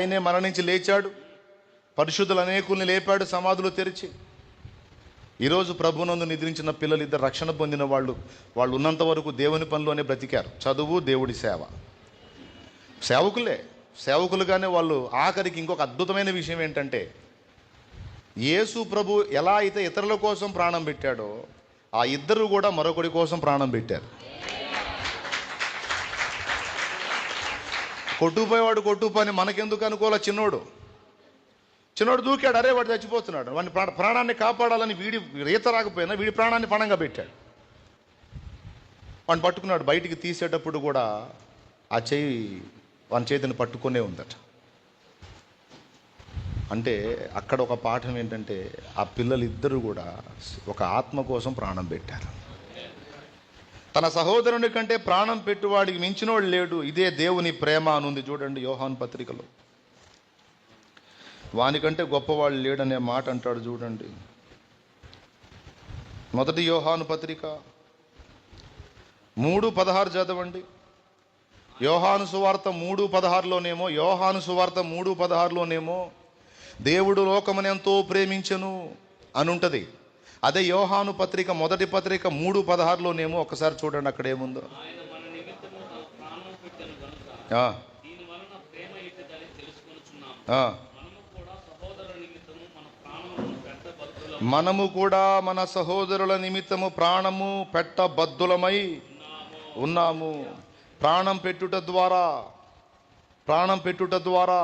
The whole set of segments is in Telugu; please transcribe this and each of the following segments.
ఆయనే మరణించి లేచాడు, పరిశుద్ధులు అనేకుల్ని లేపాడు సమాధులు తెరిచి. ఈరోజు ప్రభునందు నిద్రించిన పిల్లలు ఇద్దరు రక్షణ పొందిన వాళ్ళు ఉన్నంత వరకు దేవుని పనిలోనే బ్రతికారు. చదువు, దేవుడి సేవ, సేవకులుగానే వాళ్ళు. ఆఖరికి ఇంకొక అద్భుతమైన విషయం ఏంటంటే, యేసు ప్రభు ఎలా అయితే ఇతరుల కోసం ప్రాణం పెట్టాడో ఆ ఇద్దరు కూడా మరొకడి కోసం ప్రాణం పెట్టారు. కొట్టుకుపోయేవాడు కొట్టుకుపోని మనకెందుకు అనుకోవాలా. చిన్నోడు దూకాడు, అరే వాడు చచ్చిపోతున్నాడు, వాడిని ప్రాణాన్ని కాపాడాలని వీడి ఈత రాకపోయినా వీడి ప్రాణాన్ని పణంగా పెట్టాడు. వాడిని పట్టుకున్నాడు, బయటికి తీసేటప్పుడు కూడా ఆ చెయ్యి వాని చేతిని పట్టుకునే ఉందట. అంటే అక్కడ ఒక పాఠం ఏంటంటే, ఆ పిల్లలు ఇద్దరు కూడా ఒక ఆత్మ కోసం ప్రాణం పెట్టారు. తన సహోదరుని కంటే ప్రాణం పెట్టువాడికి మించినోడు లేడు, ఇదే దేవుని ప్రేమ అనుంది చూడండి యోహాను పత్రికలో. వానికంటే గొప్పవాళ్ళు లేడనే మాట అంటాడు చూడండి. మొదటి యోహాను పత్రిక 3:16 చదవండి. యోహాను సువార్త 3:16లోనేమో దేవుడు లోకమును ఎంతో ప్రేమించెను అని ఉంటుంది. అదే యోహాను పత్రిక మొదటి పత్రిక 3:16లోనేమో ఒకసారి చూడండి అక్కడ ఏముందో. మనము కూడా మన సహోదరుల నిమిత్తము ప్రాణము పెట్టబద్దులమై ఉన్నాము. ప్రాణం పెట్టుట ద్వారా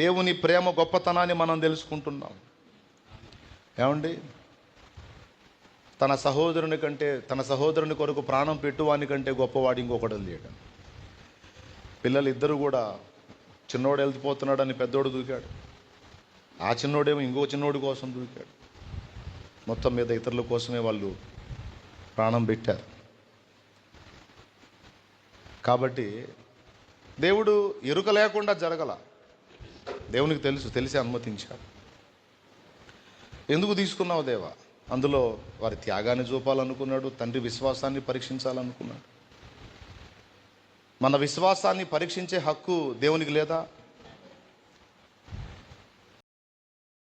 దేవుని ప్రేమ గొప్పతనాన్ని మనం తెలుసుకుంటున్నాం. ఏమండి, తన సహోదరుని కొరకు ప్రాణం పెట్టువాని కంటే గొప్పవాడు ఇంకొకడు లేడు. పిల్లలు ఇద్దరు కూడా, చిన్నోడు వెళ్ళిపోతున్నాడని పెద్దోడు దూకాడు, ఆ చిన్నోడేమో ఇంకో చిన్నోడి కోసం దూకాడు. మొత్తం మీద ఇతరుల కోసమే వాళ్ళు ప్రాణం పెట్టారు. కాబట్టి దేవుడు ఎరుక లేకుండా జరగల, దేవునికి తెలిసి అనుమతించాడు. ఎందుకు తీసుకున్నావు దేవా? అందులో వారి త్యాగాన్ని చూపాలనుకున్నాడు, తండ్రి విశ్వాసాన్ని పరీక్షించాలనుకున్నాడు. మన విశ్వాసాన్ని పరీక్షించే హక్కు దేవునికి లేదా?